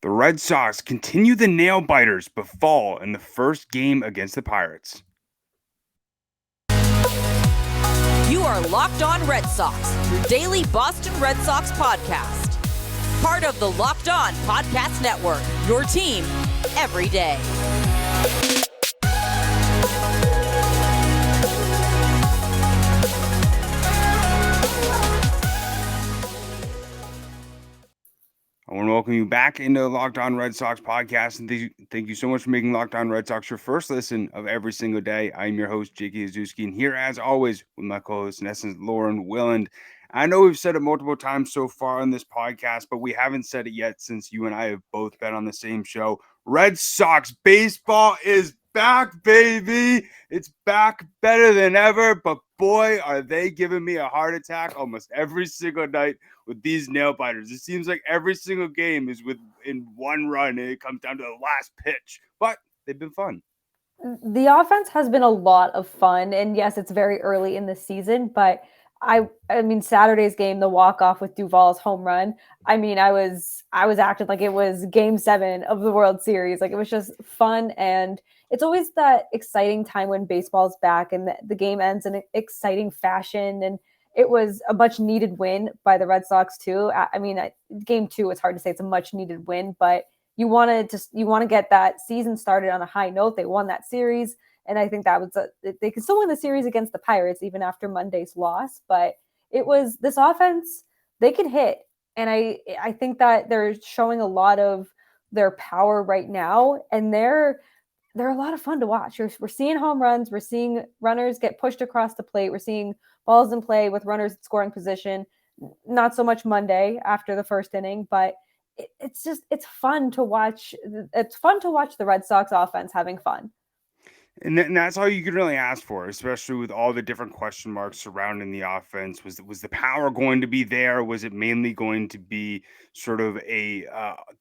The Red Sox continue the nail biters but fall in the first game against the Pirates. You are Locked On Red Sox, your daily Boston Red Sox podcast. Part of the Locked On Podcast Network, your team every day. I want to welcome you back into the Locked On Red Sox podcast, and thank you so much for making Locked On Red Sox your first listen of every single day. I'm your host, Jake Ignaszewski, and here, as always, with my co-host, NESN, Lauren Willand. I know we've said it multiple times so far on this podcast, but we haven't said it yet since you and I have both been on the same show. Red Sox baseball is back, baby. It's back better than ever, but boy, are they giving me a heart attack almost every single night with these nail biters. It seems like every single game is in one run, and it comes down to the last pitch, but they've been fun. The offense has been a lot of fun, and yes, it's very early in the season, but I mean, Saturday's game, the walk-off with Duvall's home run, I mean, I was acting like it was game 7 of the World Series. Like, it was just fun, and it's always that exciting time when baseball's back and the game ends in an exciting fashion, and it was a much-needed win by the Red Sox, too. I mean, game 2, it's hard to say it's a much-needed win, but you want to get that season started on a high note. They won that series. And I think that was they could still win the series against the Pirates even after Monday's loss. But it was this offense, they can hit. And I think that they're showing a lot of their power right now. And they're a lot of fun to watch. We're seeing home runs. We're seeing runners get pushed across the plate. We're seeing balls in play with runners in scoring position. Not so much Monday after the first inning, but it's fun to watch. It's fun to watch the Red Sox offense having fun. And that's all you could really ask for, especially with all the different question marks surrounding the offense. Was the power going to be there? Was it mainly going to be sort of a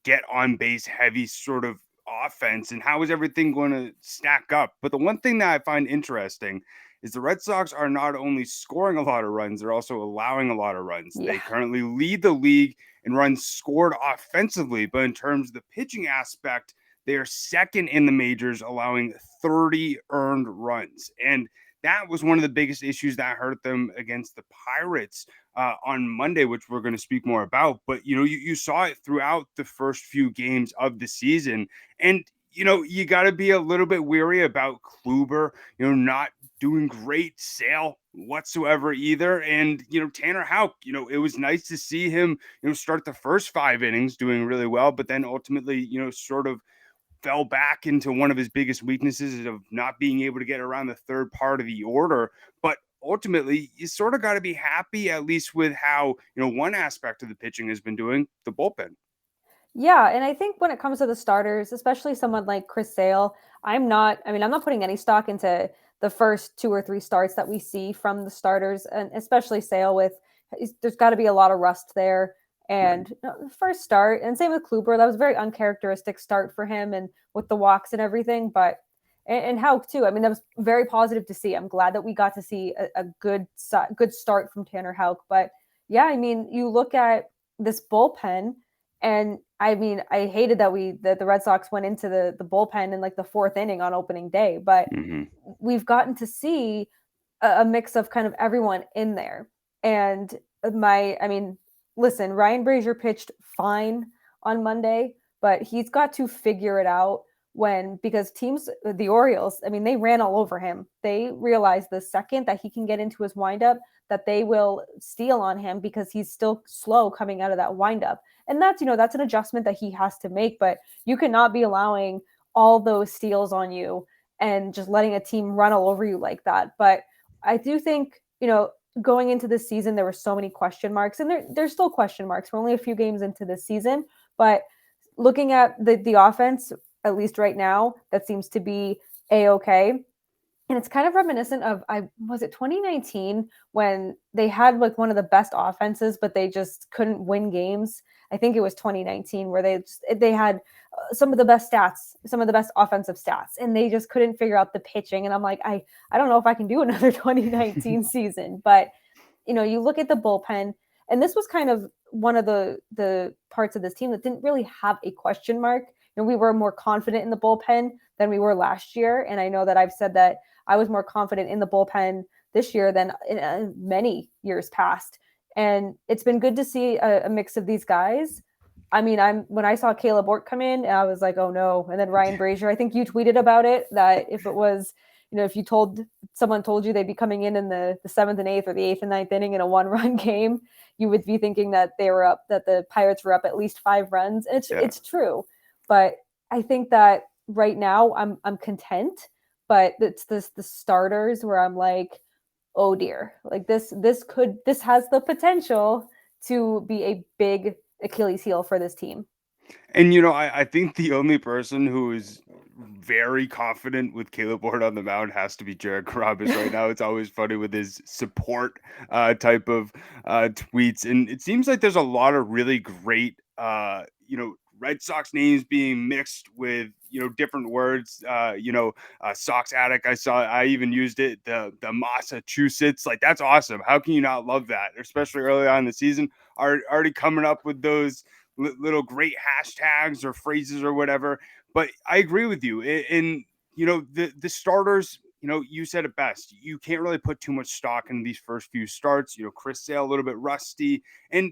get on base heavy sort of offense? And how is everything going to stack up? But the one thing that I find interesting is the Red Sox are not only scoring a lot of runs, they're also allowing a lot of runs. Yeah. They currently lead the league in runs scored offensively, but in terms of the pitching aspect, they are second in the majors, allowing 30 earned runs. And that was one of the biggest issues that hurt them against the Pirates on Monday, which we're going to speak more about. But, you saw it throughout the first few games of the season. And, you got to be a little bit weary about Kluber, not doing great, Sale whatsoever either. And, Tanner Houck, it was nice to see him, start the first 5 innings doing really well, but then ultimately, sort of fell back into one of his biggest weaknesses of not being able to get around the third part of the order. But ultimately, you sort of got to be happy, at least with how, one aspect of the pitching has been doing, the bullpen. Yeah, and I think when it comes to the starters, especially someone like Chris Sale, I'm not putting any stock into the first 2 or 3 starts that we see from the starters, and especially Sale there's got to be a lot of rust there. And the first start, and same with Kluber, that was a very uncharacteristic start for him and with the walks and everything. But and Houck too. I mean, that was very positive to see. I'm glad that we got to see a good start from Tanner Houck. But yeah, I mean, you look at this bullpen, and I mean, I hated that the Red Sox went into the bullpen in like the 4th inning on opening day. But we've gotten to see a mix of kind of everyone in there. And listen, Ryan Brazier pitched fine on Monday, but he's got to figure it out because teams, the Orioles, I mean, they ran all over him. They realized the second that he can get into his windup that they will steal on him because he's still slow coming out of that windup. And that's an adjustment that he has to make, but you cannot be allowing all those steals on you and just letting a team run all over you like that. But I do think, going into this season, there were so many question marks, and there's still question marks. We're only a few games into this season, but looking at the offense, at least right now, that seems to be A-okay. And it's kind of reminiscent of, was it 2019 when they had like one of the best offenses, but they just couldn't win games? I think it was 2019 where they had some of the best stats, some of the best offensive stats, and they just couldn't figure out the pitching. And I'm like, I don't know if I can do another 2019 season, but you look at the bullpen, And this was kind of one of the parts of this team that didn't really have a question mark. We were more confident in the bullpen than we were last year. And I know that I've said that I was more confident in the bullpen this year than in many years past. And it's been good to see a mix of these guys. I mean, when I saw Caleb Ort come in, I was like, oh no. And then Ryan Brazier, I think you tweeted about it, that if it was, if someone told you they'd be coming in the 7th and 8th or the 8th and 9th inning in a 1-run game, you would be thinking that the Pirates were up at least 5 runs. And it's true. But I think that right now I'm content, but it's the starters where I'm like, oh dear, like this has the potential to be a big Achilles heel for this team. And I think the only person who is very confident with Caleb Ward on the mound has to be Jared Carrabis right now. It's always funny with his support type of tweets, and it seems like there's a lot of really great Red Sox names being mixed with different words. Sox addict. I even used it. The Massachusetts. Like, that's awesome. How can you not love that? Especially early on in the season, are already coming up with those little great hashtags or phrases or whatever. But I agree with you. And the starters, you said it best. You can't really put too much stock in these first few starts. Chris Sale, a little bit rusty. And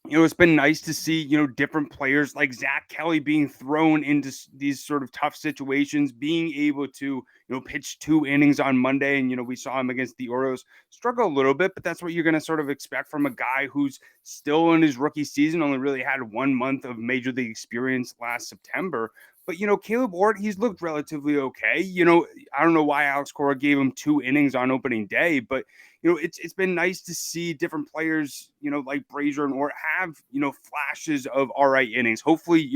it's been nice to see, different players like Zach Kelly being thrown into these sort of tough situations, being able to, pitch 2 innings on Monday. And, we saw him against the Orioles struggle a little bit, but that's what you're going to sort of expect from a guy who's still in his rookie season, only really had 1 month of major league experience last September. But, Caleb Ort, he's looked relatively okay. I don't know why Alex Cora gave him 2 innings on opening day, but, it's been nice to see different players, like Brazier and Ort have, flashes of all right innings. Hopefully,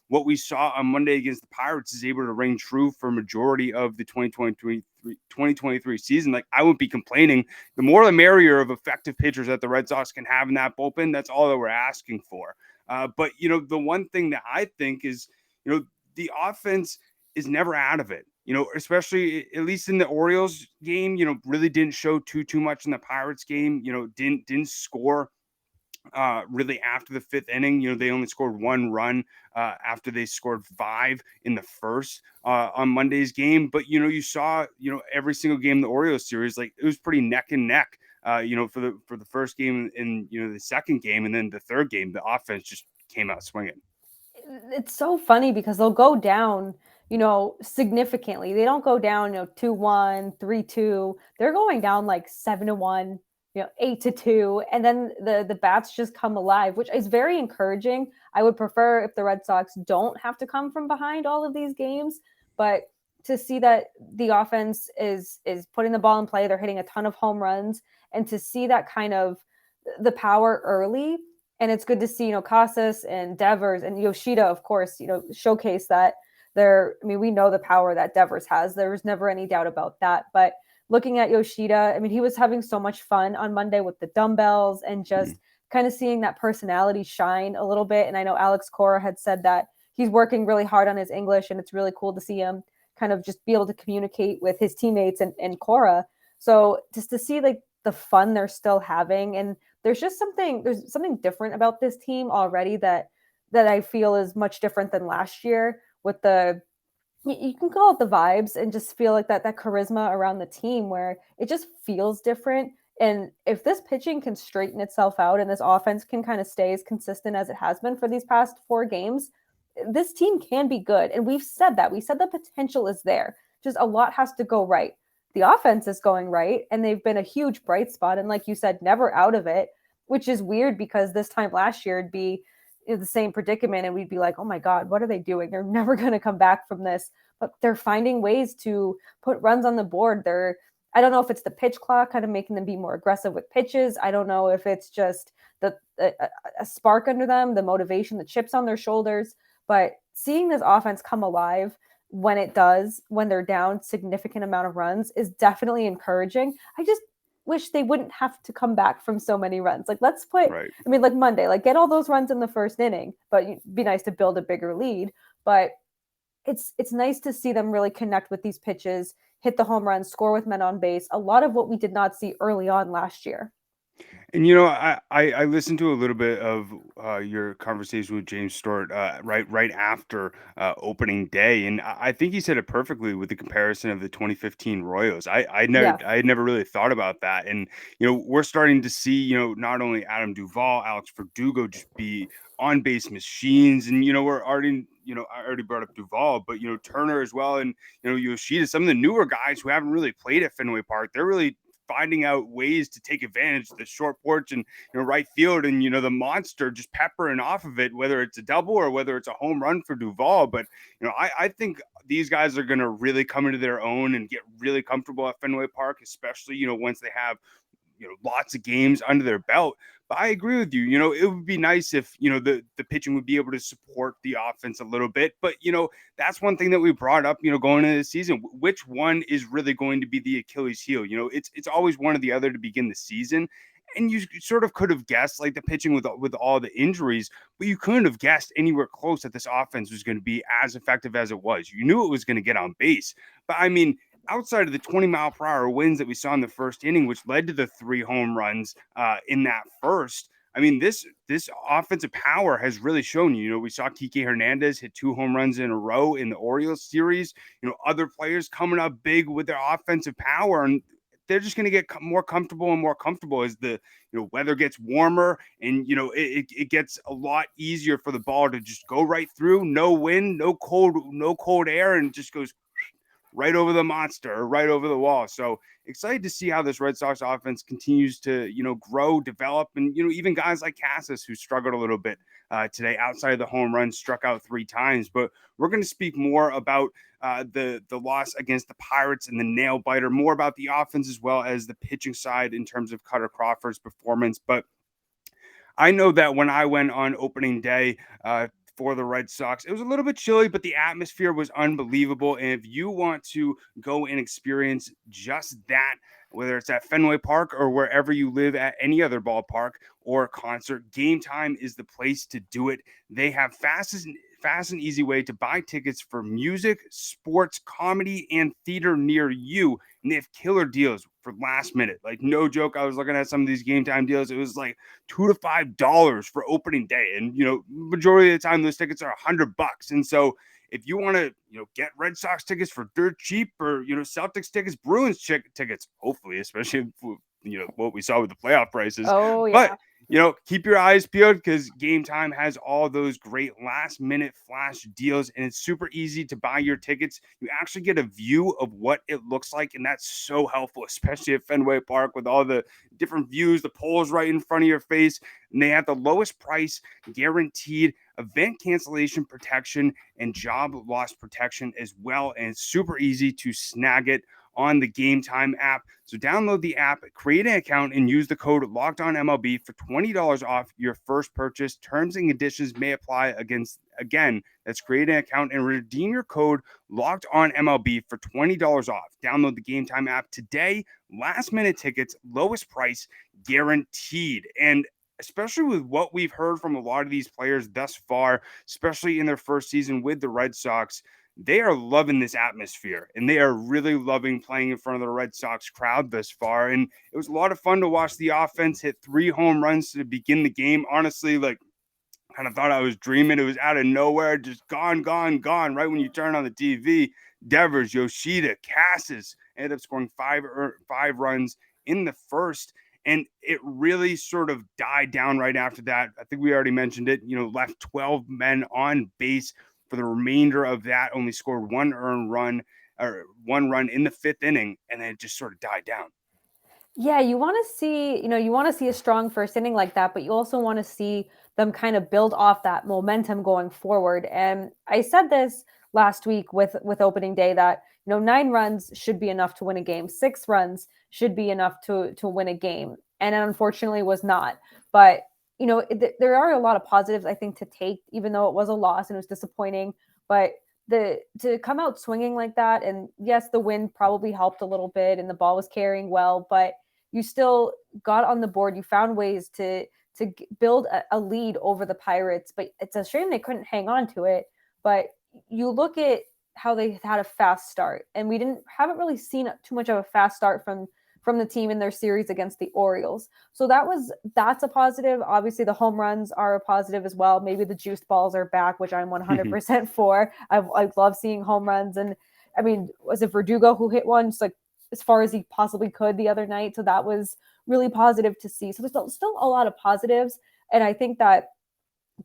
what we saw on Monday against the Pirates is able to ring true for majority of the 2023 season. Like, I wouldn't be complaining. The more the merrier of effective pitchers that the Red Sox can have in that bullpen. That's all that we're asking for. But, the one thing that I think is, the offense is never out of it. Especially at least in the Orioles game, really didn't show too much in the Pirates game. Didn't score really after the 5th inning. They only scored 1 run after they scored 5 in the first on Monday's game. But you saw every single game in the Orioles series, like, it was pretty neck and neck. For the first game and the second game, and then the third game, the offense just came out swinging. It's so funny because they'll go down, significantly. They don't go down, 2-1, 3-2. They're going down like 7-1, 8-2. And then the bats just come alive, which is very encouraging. I would prefer if the Red Sox don't have to come from behind all of these games, but to see that the offense is putting the ball in play, they're hitting a ton of home runs, and to see that kind of the power early. And it's good to see, Casas and Devers and Yoshida, of course, showcase that. We know the power that Devers has. There was never any doubt about that. But looking at Yoshida, he was having so much fun on Monday with the dumbbells and just kind of seeing that personality shine a little bit. And I know Alex Cora had said that he's working really hard on his English, and it's really cool to see him kind of just be able to communicate with his teammates and Cora. So just to see like the fun they're still having, and there's something different about this team already that I feel is much different than last year, with you can call it the vibes, and just feel like that charisma around the team where it just feels different. And if this pitching can straighten itself out and this offense can kind of stay as consistent as it has been for these past 4 games, this team can be good. And we've said that. We said the potential is there. Just a lot has to go right. The offense is going right, and they've been a huge bright spot. And like you said, never out of it, which is weird because this time last year it'd be the same predicament, and we'd be like, oh my God, what are they doing? They're never going to come back from this. But they're finding ways to put runs on the board. I don't know if it's the pitch clock kind of making them be more aggressive with pitches. I don't know if it's just a spark under them, the motivation, the chips on their shoulders. But seeing this offense come alive when they're down significant amount of runs, is definitely encouraging. I just wish they wouldn't have to come back from so many runs. Like, let's put, right. Like Monday, like, get all those runs in the first inning, but it'd be nice to build a bigger lead. But it's nice to see them really connect with these pitches, hit the home runs, score with men on base. A lot of what we did not see early on last year. And I listened to a little bit of your conversation with James Stewart right after opening day, and I think he said it perfectly with the comparison of the 2015 Royals. Yeah. I had never really thought about that, and we're starting to see not only Adam Duvall, Alex Verdugo just be on base machines, and we're already I already brought up Duvall, but Turner as well, and Yoshida, some of the newer guys who haven't really played at Fenway Park, they're really finding out ways to take advantage of the short porch and right field, and the monster just peppering off of it, whether it's a double or whether it's a home run for Duvall. But I think these guys are going to really come into their own and get really comfortable at Fenway Park, especially once they have lots of games under their belt. But I agree with you. It would be nice if the pitching would be able to support the offense a little bit. But that's one thing that we brought up. Going into the season, which one is really going to be the Achilles heel? It's always one or the other to begin the season. And you sort of could have guessed, like the pitching with all the injuries, but you couldn't have guessed anywhere close that this offense was going to be as effective as it was. You knew it was going to get on base, but I mean, outside of the 20-mile-per-hour winds that we saw in the first inning, which led to the 3 home runs in that first, I mean, this offensive power has really shown. We saw Kike Hernandez hit 2 home runs in a row in the Orioles series. Other players coming up big with their offensive power, and they're just going to get more comfortable and more comfortable as the weather gets warmer, and it gets a lot easier for the ball to just go right through. No wind, no cold air, and it just goes right over the monster or right over the wall. So excited to see how this Red Sox offense continues to, grow, develop, and, even guys like Casas, who struggled a little bit today outside of the home run, struck out 3 times. But we're going to speak more about the loss against the Pirates and the nail biter, more about the offense as well as the pitching side in terms of Cutter Crawford's performance. But I know that when I went on opening day for the Red Sox, it was a little bit chilly, but the atmosphere was unbelievable. And if you want to go and experience just that, whether it's at Fenway Park or wherever you live at any other ballpark or concert, Gametime is the place to do it. They have fast and easy way to buy tickets for music, sports, comedy, and theater near you. And they have killer deals for last minute. Like, no joke, I was looking at some of these Gametime deals. It was like $2 to $5 for opening day. And, majority of the time those tickets are $100. And so if you want to, get Red Sox tickets for dirt cheap, or, Celtics tickets, Bruins tickets, hopefully, especially, what we saw with the playoff prices. Oh, yeah. But keep your eyes peeled, because Gametime has all those great last minute flash deals, and it's super easy to buy your tickets. You actually get a view of what it looks like, and that's so helpful, especially at Fenway Park with all the different views, the poles right in front of your face. And they have the lowest price guaranteed, event cancellation protection, and job loss protection as well. And it's super easy to snag it on the Gametime app. So download the app, create an account, and use the code LOCKEDONMLB for $20 off your first purchase. Terms and conditions may apply. Again, that's create an account and redeem your code LOCKEDONMLB for $20 off. Download the Gametime app today. Last minute tickets, lowest price guaranteed. And especially with what we've heard from a lot of these players thus far, especially in their first season with the Red Sox, they are loving this atmosphere, and they are really loving playing in front of the Red Sox crowd thus far. And it was a lot of fun to watch the offense hit 3 home runs to begin the game. Honestly, like, kind of thought I was dreaming. It was out of nowhere, just gone. Right when you turn on the TV, Devers, Yoshida, Casas ended up scoring 5 runs in the first. And it really sort of died down right after that. I think we already mentioned it, left 12 men on base for the remainder of that, only scored 1 earned run, or 1 run in the 5th inning, and then it just sort of died down. Yeah, you want to see a strong first inning like that, but you also want to see them kind of build off that momentum going forward. And I said this last week with opening day that 9 runs should be enough to win a game. 6 runs should be enough to win a game, and it unfortunately was not. But there are a lot of positives, I think, to take, even though it was a loss and it was disappointing. But to come out swinging like that, and yes, the wind probably helped a little bit, and the ball was carrying well, but you still got on the board. You found ways to build a lead over the Pirates, but it's a shame they couldn't hang on to it. But you look at how they had a fast start, and we haven't really seen too much of a fast start from from the team in their series against the Orioles. So that's a positive. Obviously, the home runs are a positive as well. Maybe the juiced balls are back, which I'm 100% for. I love seeing home runs. And I mean, was it Verdugo who hit one just like as far as he possibly could the other night? So that was really positive to see. So there's still a lot of positives. And I think that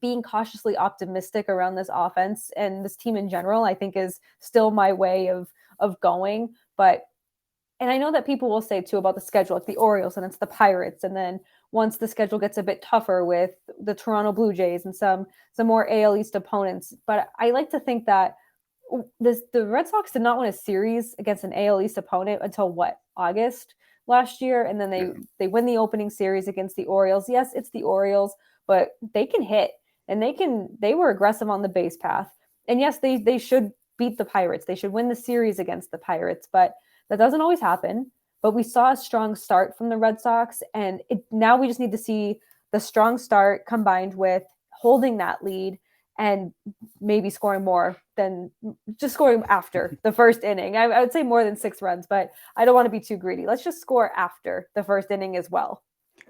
being cautiously optimistic around this offense and this team in general, I think is still my way of going. But and I know that people will say too about the schedule, like the Orioles and it's the Pirates. And then once the schedule gets a bit tougher with the Toronto Blue Jays and some more AL East opponents. But I like to think that the Red Sox did not win a series against an AL East opponent until August last year. And then they win the opening series against the Orioles. Yes, it's the Orioles, but they can hit and they were aggressive on the base path. And yes, they should beat the Pirates. They should win the series against the Pirates, but that doesn't always happen. But we saw a strong start from the Red Sox, and now we just need to see the strong start combined with holding that lead and maybe scoring more than just scoring after the first inning. I would say more than 6 runs, but I don't want to be too greedy. Let's just score after the first inning as well.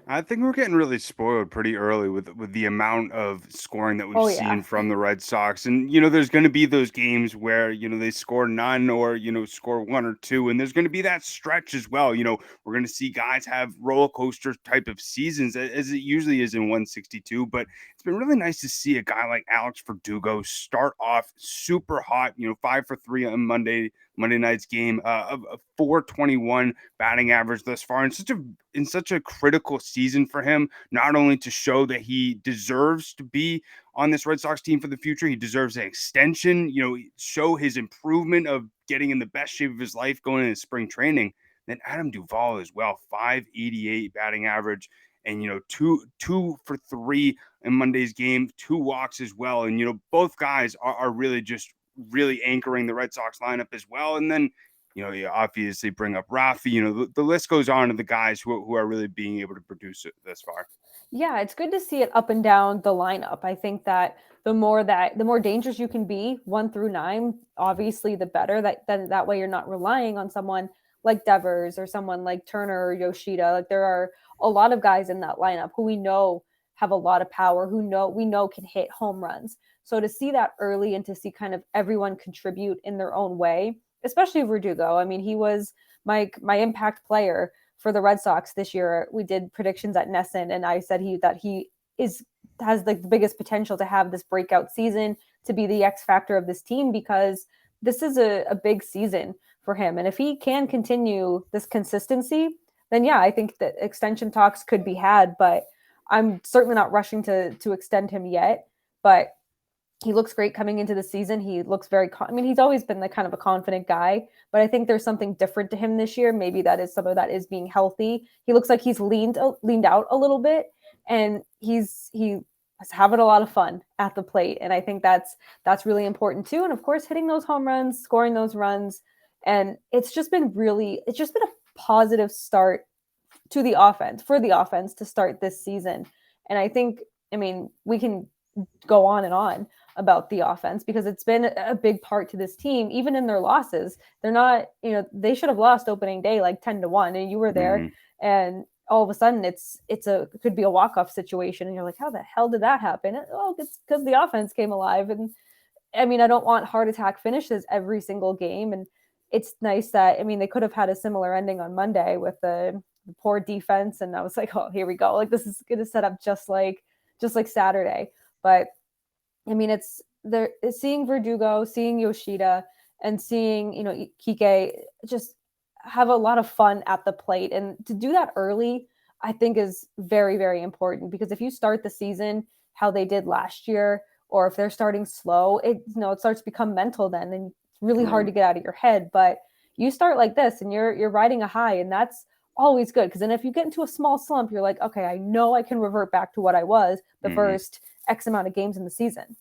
I think we're getting really spoiled pretty early with the amount of scoring that we've seen from the Red Sox. And, there's going to be those games where, they score none or, score 1 or 2. And there's going to be that stretch as well. We're going to see guys have roller coaster type of seasons as it usually is in 162. But it's been really nice to see a guy like Alex Verdugo start off super hot, 5 for 3 on Monday night's game, of 421 batting average thus far in such a critical season for him, not only to show that he deserves to be on this Red Sox team for the future, he deserves an extension, show his improvement of getting in the best shape of his life going into spring training. Then Adam Duvall as well, 588 batting average, and two for 3 in Monday's game, 2 walks as well. And both guys are really just really anchoring the Red Sox lineup as well. And then, you obviously bring up Rafi, the list goes on to the guys who are really being able to produce it thus far. Yeah, it's good to see it up and down the lineup. I think that the more dangerous you can be 1 through 9, obviously the better. That way you're not relying on someone like Devers or someone like Turner or Yoshida. Like there are a lot of guys in that lineup who we know have a lot of power, who we know can hit home runs. So to see that early and to see kind of everyone contribute in their own way, especially Verdugo. I mean, he was my impact player for the Red Sox this year. We did predictions at NESN, and I said he has like the biggest potential to have this breakout season, to be the X factor of this team, because this is a big season for him. And if he can continue this consistency, then yeah, I think that extension talks could be had, but I'm certainly not rushing to extend him yet. But he looks great coming into the season. He looks he's always been the kind of a confident guy, but I think there's something different to him this year. Maybe some of that is being healthy. He looks like he's leaned out a little bit, and he's having a lot of fun at the plate. And I think that's really important too. And of course, hitting those home runs, scoring those runs. And it's just been a positive start for the offense to start this season. And I think, we can go on and on about the offense because it's been a big part to this team, even in their losses. They're not, they should have lost opening day like 10-1, and you were there, and all of a sudden it could be a walk-off situation, and you're like, how the hell did that happen? Oh, it's because the offense came alive. And I don't want heart attack finishes every single game, and it's nice that they could have had a similar ending on Monday with the poor defense, and I was like, oh, here we go, like this is going to set up just like Saturday. But it's seeing Verdugo, seeing Yoshida, and seeing Kike just have a lot of fun at the plate, and to do that early, I think is very, very important, because if you start the season how they did last year, or if they're starting slow, it starts to become mental then, and it's really hard to get out of your head. But you start like this, and you're riding a high, and that's always good, because then if you get into a small slump, you're like, okay, I know I can revert back to what I was the first X amount of games in the season.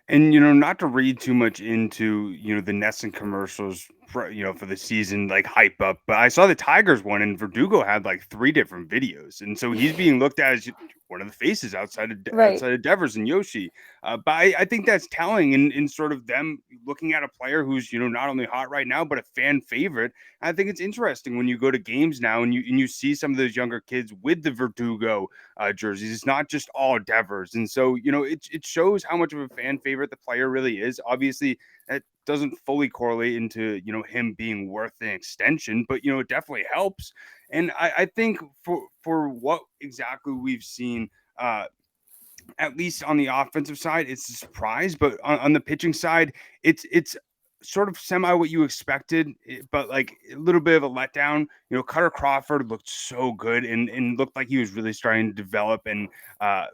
And, not to read too much into, the NESN commercials, for the season, like hype up, but I saw the Tigers one, and Verdugo had like 3 different videos. And so he's being looked at as one of the faces outside Right. of Devers and Yoshi. But I think that's telling in sort of them looking at a player who's, you know, not only hot right now, but a fan favorite. I think it's interesting when you go to games now and you see some of those younger kids with the Verdugo jerseys. It's not just all Devers. And so, you know, it shows how much of a fan favorite the player really is. Obviously, that doesn't fully correlate into, you know, him being worth an extension, but, you know, it definitely helps. And I think for what exactly we've seen, at least on the offensive side, it's a surprise. But on the pitching side, it's sort of semi what you expected, but like a little bit of a letdown. You know, Cutter Crawford looked so good and looked like he was really starting to develop and uh,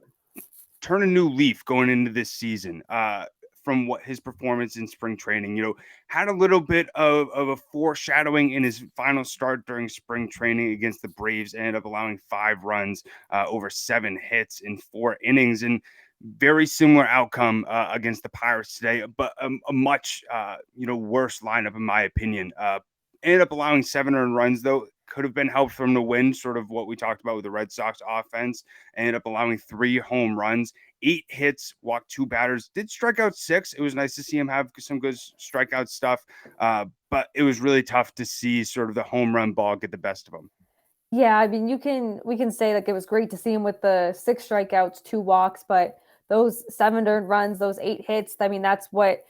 turn a new leaf going into this season. From what his performance in spring training, you know, had a little bit of a foreshadowing in his final start during spring training against the Braves, ended up allowing 5 runs, over 7 hits in 4 innings, and very similar outcome against the Pirates today, but a much, you know, worse lineup in my opinion. Ended up allowing 7 earned runs though. Could have been helped from the win, sort of what we talked about with the Red Sox offense. Ended up allowing 3 home runs, 8 hits, walked 2 batters, did strike out 6. It was nice to see him have some good strikeout stuff, but it was really tough to see sort of the home run ball get the best of him. Yeah, I mean, we can say like it was great to see him with the 6 strikeouts, 2 walks, but those 7 earned runs, those 8 hits, I mean, that's what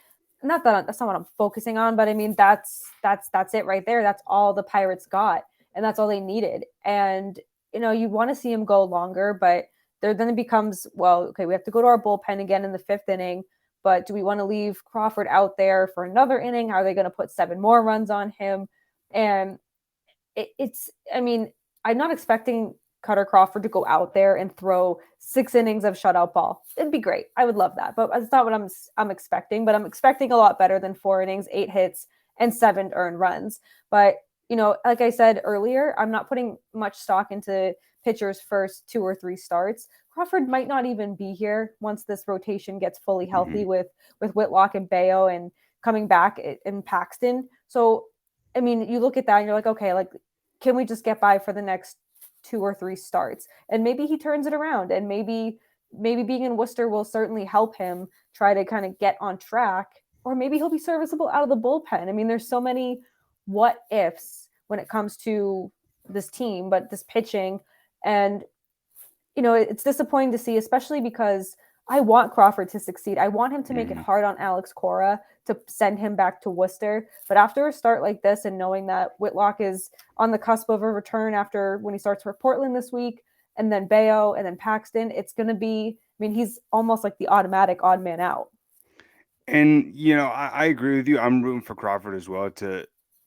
not that that's not what I'm focusing on, but I mean that's it right there. That's all the Pirates got, and that's all they needed. And you know, you want to see him go longer, but there then it becomes, well, okay, we have to go to our bullpen again in the 5th inning, but do we want to leave Crawford out there for another inning? How are they going to put 7 more runs on him? And it's, I mean, I'm not expecting Cutter Crawford to go out there and throw 6 innings of shutout ball. It'd be great. I would love that, but that's not what I'm expecting. But I'm expecting a lot better than 4 innings, 8 hits, and 7 earned runs. But you know, like I said earlier, I'm not putting much stock into pitchers' first 2 or 3 starts. Crawford might not even be here once this rotation gets fully healthy Mhm. with Whitlock and Bayo and coming back in Paxton. So I mean, you look at that and you're like, okay, like, can we just get by for the next 2 or 3 starts? And maybe he turns it around, and maybe being in Worcester will certainly help him try to kind of get on track, or maybe he'll be serviceable out of the bullpen. I mean, there's so many what ifs when it comes to this team, but this pitching, and you know, it's disappointing to see, especially because I want Crawford to succeed. I want him to make it Mhm. hard on Alex Cora to send him back to Worcester. But after a start like this, and knowing that Whitlock is on the cusp of a return after when he starts for Portland this week, and then Bayo, and then Paxton, it's going to be, I mean, he's almost like the automatic odd man out. And you know, I agree with you. I'm rooting for Crawford as well to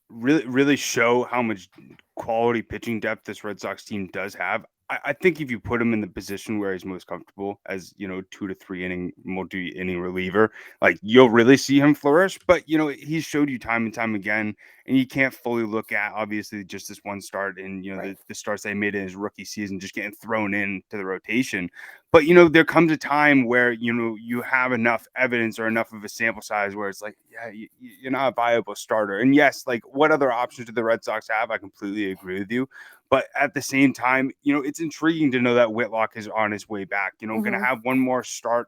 really show how much quality pitching depth this Red Sox team does have. I think if you put him in the position where he's most comfortable as, you know, 2 to 3 inning multi-inning reliever, like you'll really see him flourish. But you know, he's showed you time and time again, and you can't fully look at obviously just this one start and, you know, Right. the starts they made in his rookie season just getting thrown in to the rotation. But you know, there comes a time where, you know, you have enough evidence or enough of a sample size where it's like, yeah, you're not a viable starter. And yes, like what other options do the Red Sox have? I completely agree with you. But at the same time, you know, it's intriguing to know that Whitlock is on his way back. You know, going to Mm-hmm. have one more start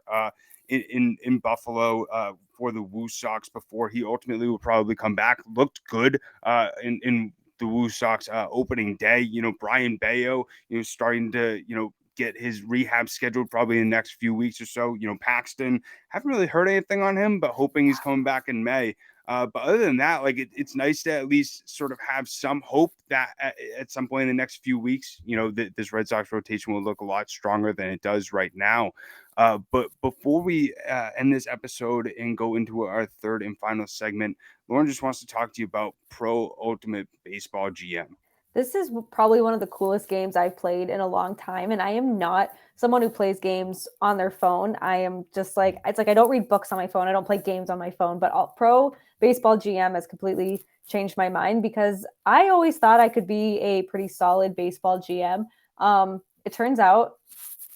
in Buffalo for the Woo Sox before he ultimately will probably come back. Looked good in the Woo Sox opening day. You know, Brian Bayo, you know, starting to, you know, get his rehab scheduled probably in the next few weeks or so. You know, Paxton, haven't really heard anything on him, but hoping he's coming back in May. But other than that, like it's nice to at least sort of have some hope that at some point in the next few weeks, you know, this Red Sox rotation will look a lot stronger than it does right now. But before we end this episode and go into our third and final segment, Lauren just wants to talk to you about Pro Ultimate Baseball GM. This is probably one of the coolest games I've played in a long time. And I am not someone who plays games on their phone. I am just like, it's like I don't read books on my phone. I don't play games on my phone. But Pro Baseball GM has completely changed my mind, because I always thought I could be a pretty solid baseball GM. It turns out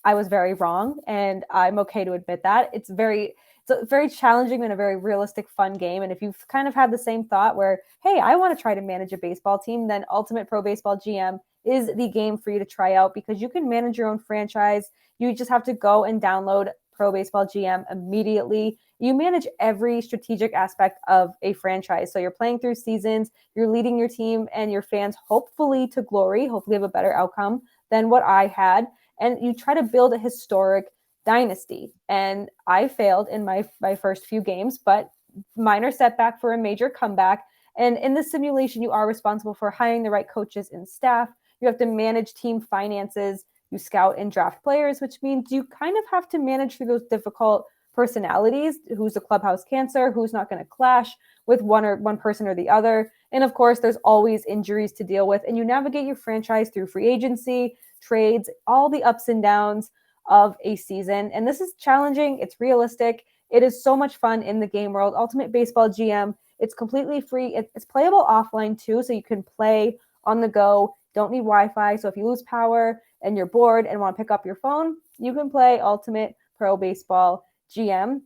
I was very wrong, and I'm okay to admit that. It's a very challenging and a very realistic, fun game. And if you've kind of had the same thought where, hey, I want to try to manage a baseball team, then Ultimate Pro Baseball GM is the game for you to try out because you can manage your own franchise. You just have to go and download Pro Baseball GM immediately. You manage every strategic aspect of a franchise. So you're playing through seasons, you're leading your team and your fans hopefully to glory, hopefully have a better outcome than what I had. And you try to build a historic dynasty. And I failed in my first few games, but minor setback for a major comeback. And in the simulation, you are responsible for hiring the right coaches and staff. You have to manage team finances. You scout and draft players, which means you kind of have to manage through those difficult personalities. Who's a clubhouse cancer? Who's not going to clash with one person or the other? And of course, there's always injuries to deal with. And you navigate your franchise through free agency, trades, all the ups and downs of a season. And this is challenging. It's realistic. It is so much fun in the game world. Ultimate Baseball GM. It's completely free. It's playable offline too, so you can play on the go. Don't need Wi-Fi. So if you lose power and you're bored and want to pick up your phone, you can play Ultimate Pro Baseball GM.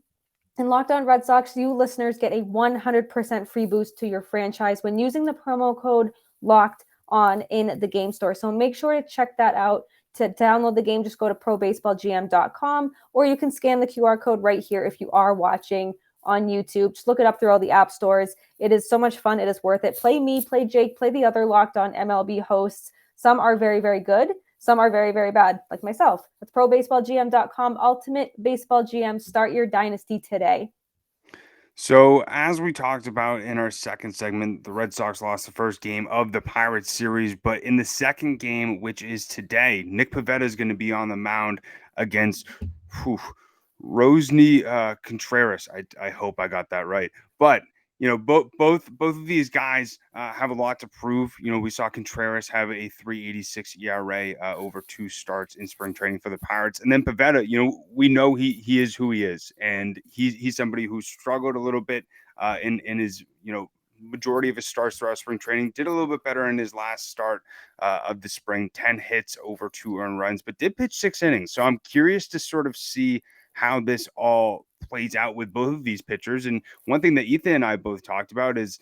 And Locked On Red Sox, you listeners get a 100% free boost to your franchise when using the promo code Locked On in the game store. So make sure to check that out. To download the game, just go to probaseballgm.com, or you can scan the QR code right here if you are watching on YouTube. Just look it up through all the app stores. It is so much fun. It is worth it. Play me, play Jake, play the other Locked On MLB hosts. Some are very, very good. Some are very, very bad, like myself. That's probaseballgm.com. Ultimate Baseball GM. Start your dynasty today. So, as we talked about in our second segment, the Red Sox lost the first game of the Pirates series. But in the second game, which is today, Nick Pivetta is going to be on the mound against Rosny Contreras. I hope I got that right. But both of these guys have a lot to prove. We saw Contreras have a 3.86 ERA over 2 starts in spring training for the Pirates, and then Pivetta. We know he is who he is, and he's somebody who struggled a little bit in his majority of his starts throughout spring training. Did a little bit better in his last start of the spring, 10 hits over 2 earned runs, but did pitch 6 innings. So I'm curious to sort of see how this all plays out with both of these pitchers. And one thing that Ethan and I both talked about is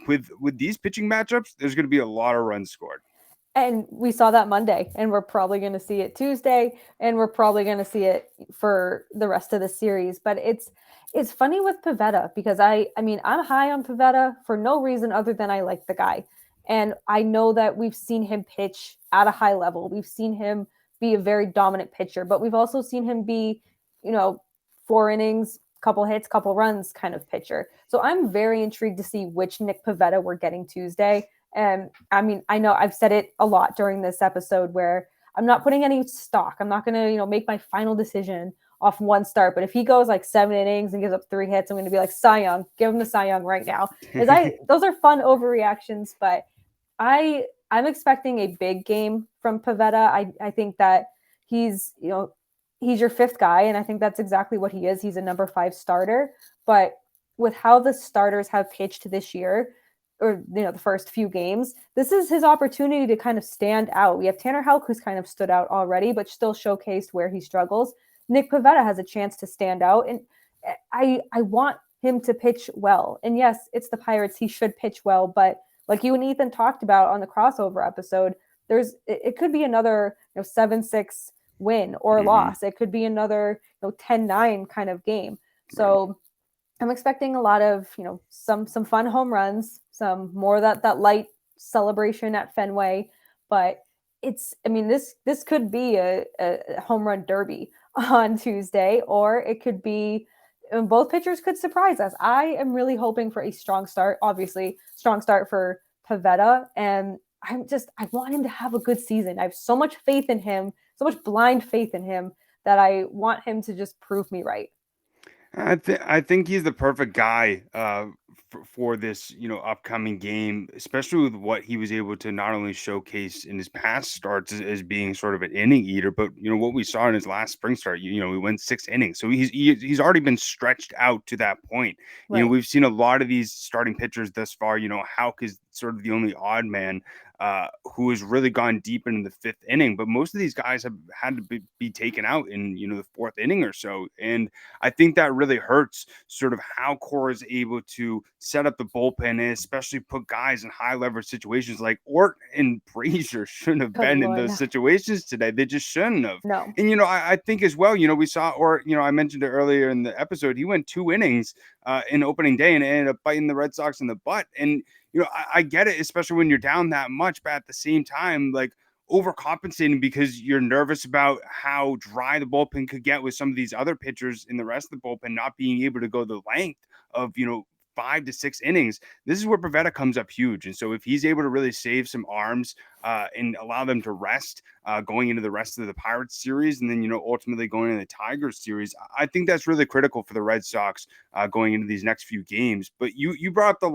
with these pitching matchups, there's going to be a lot of runs scored. And we saw that Monday, and we're probably going to see it Tuesday, and we're probably going to see it for the rest of the series. But it's funny with Pivetta because I mean, I'm high on Pivetta for no reason other than I like the guy. And I know that we've seen him pitch at a high level. We've seen him be a very dominant pitcher, but we've also seen him be, 4 innings, couple hits, couple runs kind of pitcher. So I'm very intrigued to see which Nick Pivetta we're getting Tuesday. And I mean, I know I've said it a lot during this episode where I'm not putting any stock. I'm not going to, make my final decision off one start. But if he goes like 7 innings and gives up 3 hits, I'm going to be like, Cy Young, give him the Cy Young right now. Because those are fun overreactions. But I'm expecting a big game from Pivetta. I think that he's your 5th guy, and I think that's exactly what he is. He's a number 5 starter. But with how the starters have pitched this year, or the first few games, this is his opportunity to kind of stand out. We have Tanner Houck, who's kind of stood out already, but still showcased where he struggles. Nick Pivetta has a chance to stand out, and I want him to pitch well. And yes, it's the Pirates; he should pitch well. But like you and Ethan talked about on the crossover episode, it could be another 7-6 win or loss. It could be another 10-9 kind of game. So I'm expecting a lot of some fun home runs, some more that light celebration at Fenway. But this could be a home run derby on Tuesday, or it could be both pitchers could surprise us. I am really hoping for a strong start. Obviously, strong start for Pivetta, and I want him to have a good season. I have so much faith in him, so much blind faith in him, that I want him to just prove me right. I think he's the perfect guy for this upcoming game, especially with what he was able to not only showcase in his past starts as being sort of an inning eater, but what we saw in his last spring start. He went 6 innings, so he's already been stretched out to that point. Right. We've seen a lot of these starting pitchers thus far. Houck is sort of the only odd man who has really gone deep into the fifth inning. But most of these guys have had to be taken out in, the fourth inning or so. And I think that really hurts sort of how Cora is able to set up the bullpen and especially put guys in high leverage situations. Like Ort and Brazier shouldn't have Good been in Lord, those no. situations today. They just shouldn't have. No. And, I think as well, we saw Ort, I mentioned it earlier in the episode, he went 2 innings in opening day and ended up biting the Red Sox in the butt. And, I get it, especially when you're down that much, but at the same time, like, overcompensating because you're nervous about how dry the bullpen could get with some of these other pitchers in the rest of the bullpen not being able to go the length of 5 to 6 innings. This is where Pivetta comes up huge. And so if he's able to really save some arms and allow them to rest going into the rest of the Pirates series, and then ultimately going into the Tigers series, I think that's really critical for the Red Sox going into these next few games. But you brought up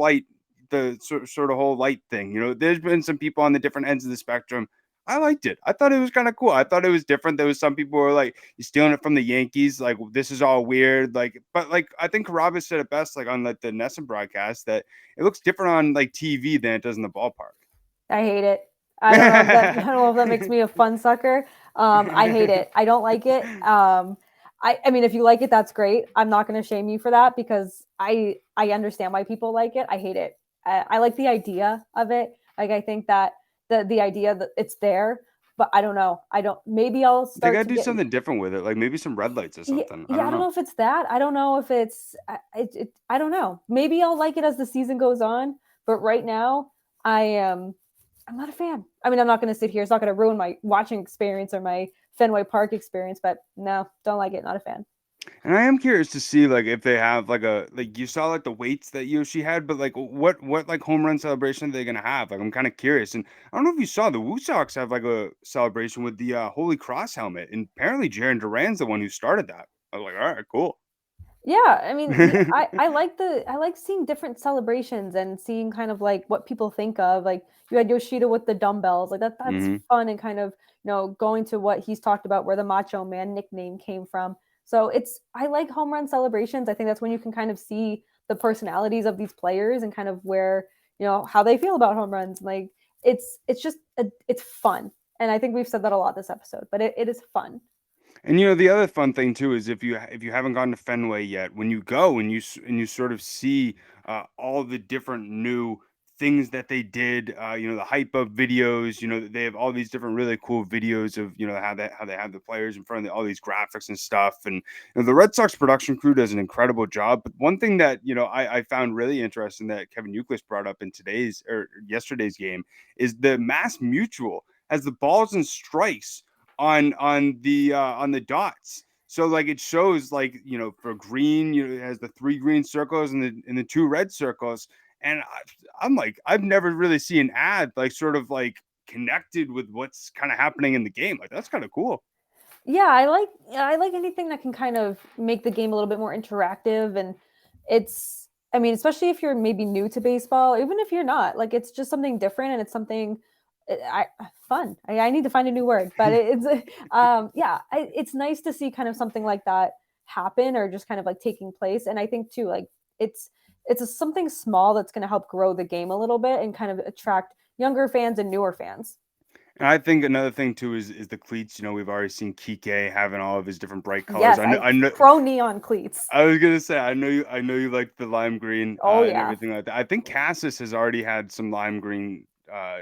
the sort of whole light thing. There's been some people on the different ends of the spectrum. I liked it. I thought it was kind of cool. I thought it was different. There was some people who were like, you're stealing it from the Yankees. Like, this is all weird. Like, but like, I think Carabas said it best, like on like the NESN broadcast, that it looks different on like TV than it does in the ballpark. I hate it. I don't know if that makes me a fun sucker. I hate it. I don't like it. I mean, if you like it, that's great. I'm not going to shame you for that because I understand why people like it. I hate it. I like the idea of it. Like, I think that the idea that it's there, but I don't know. Maybe I'll start. They got to do something different with it. Like maybe some red lights or something. Yeah, I don't know if it's that. I don't know if it's, I don't know. Maybe I'll like it as the season goes on, but right now I'm not a fan. I mean, I'm not going to sit here. It's not going to ruin my watching experience or my Fenway Park experience, but no, don't like it. Not a fan. And I am curious to see like if they have like you saw like the weights that Yoshi had, but like what like home run celebration are they gonna have? Like I'm kind of curious. And I don't know if you saw the Woo Sox have like a celebration with the Holy Cross helmet, and apparently Jaron Duran's the one who started that. I was like, all right, cool. Yeah, I mean, I like seeing different celebrations and seeing kind of like what people think of. Like you had Yoshida with the dumbbells, like that's fun, and kind of going to what he's talked about, where the Macho Man nickname came from. So I like home run celebrations. I think that's when you can kind of see the personalities of these players and kind of where how they feel about home runs. Like it's just it's fun, and I think we've said that a lot this episode, but it is fun. And the other fun thing too is if you haven't gone to Fenway yet, when you go and you sort of see all the different new things that they did, the hype up videos, they have all these different really cool videos of how they have the players in front of all these graphics and stuff. And the Red Sox production crew does an incredible job. But one thing that I found really interesting that Kevin Youkilis brought up in today's or yesterday's game is the Mass Mutual has the balls and strikes on the dots. So like it shows like for green, it has the 3 green circles and the 2 red circles. And I'm like, I've never really seen an ad like sort of like connected with what's kind of happening in the game. Like that's kind of cool. Yeah, I like anything that can kind of make the game a little bit more interactive. And I mean, especially if you're maybe new to baseball, even if you're not, like it's just something different and it's something fun. I need to find a new word, but it's nice to see kind of something like that happen or just kind of like taking place. And I think too, like it's something small that's going to help grow the game a little bit and kind of attract younger fans and newer fans. And I think another thing too is the cleats. We've already seen Kike having all of his different bright colors. Yes, I know pro neon cleats. I was gonna say I know you like the lime green and yeah. everything like that. I think Cassis has already had some lime green.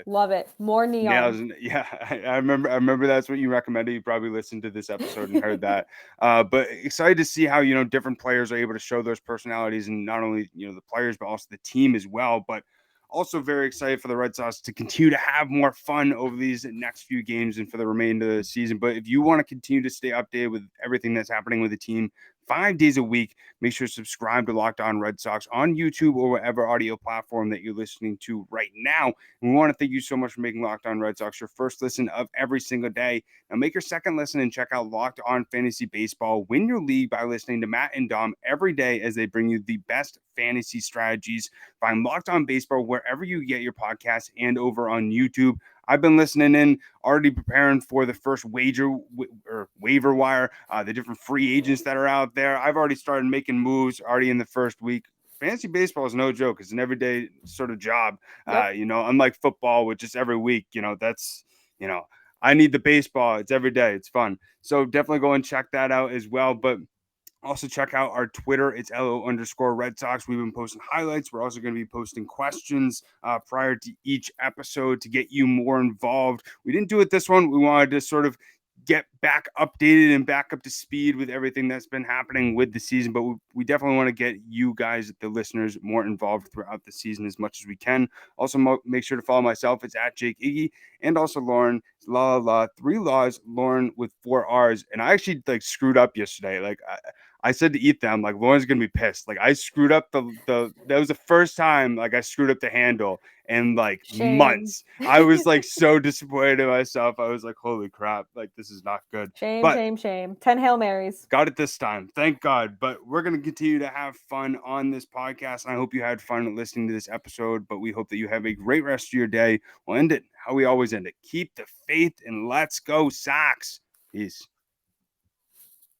Love it. More neon. Nails. Yeah, I remember that's what you recommended. You probably listened to this episode and heard that. But excited to see how different players are able to show those personalities, and not only the players but also the team as well. But also very excited for the Red Sox to continue to have more fun over these next few games and for the remainder of the season. But if you want to continue to stay updated with everything that's happening with the team 5 days a week, make sure to subscribe to Locked On Red Sox on YouTube or whatever audio platform that you're listening to right now. And we want to thank you so much for making Locked On Red Sox your first listen of every single day. Now make your second listen and check out Locked On Fantasy Baseball. Win your league by listening to Matt and Dom every day as they bring you the best fantasy strategies. Find Locked On Baseball wherever you get your podcasts and over on YouTube. I've been listening in, already preparing for the first waiver wire, the different free agents that are out there. I've already started making moves already in the first week. fantasy baseball is no joke. It's an everyday sort of job. Yep. Unlike football, which is every week, that's, I need the baseball. It's every day. It's fun. So definitely go and check that out as well. But also check out our Twitter. It's LO_Red Sox. We've been posting highlights. We're also going to be posting questions prior to each episode to get you more involved. We didn't do it this one. We wanted to sort of get back updated and back up to speed with everything that's been happening with the season. But we definitely want to get you guys, the listeners, more involved throughout the season as much as we can. Also, make sure to follow myself. It's at Jake Iggy, and also Lauren. Three laws, Lauren with 4 R's. And I actually screwed up yesterday. I said to Ethan, like, Lauren's gonna be pissed. Like, I screwed up that was the first time I screwed up the handle in Shame. months. I was so disappointed in myself. I was like, holy crap, this is not good. Shame. 10 Hail Marys. Got it this time, thank God. But we're gonna continue to have fun on this podcast. I hope you had fun listening to this episode, but we hope that you have a great rest of your day. We'll end it how we always end it. Keep the faith and let's go Sox. Peace.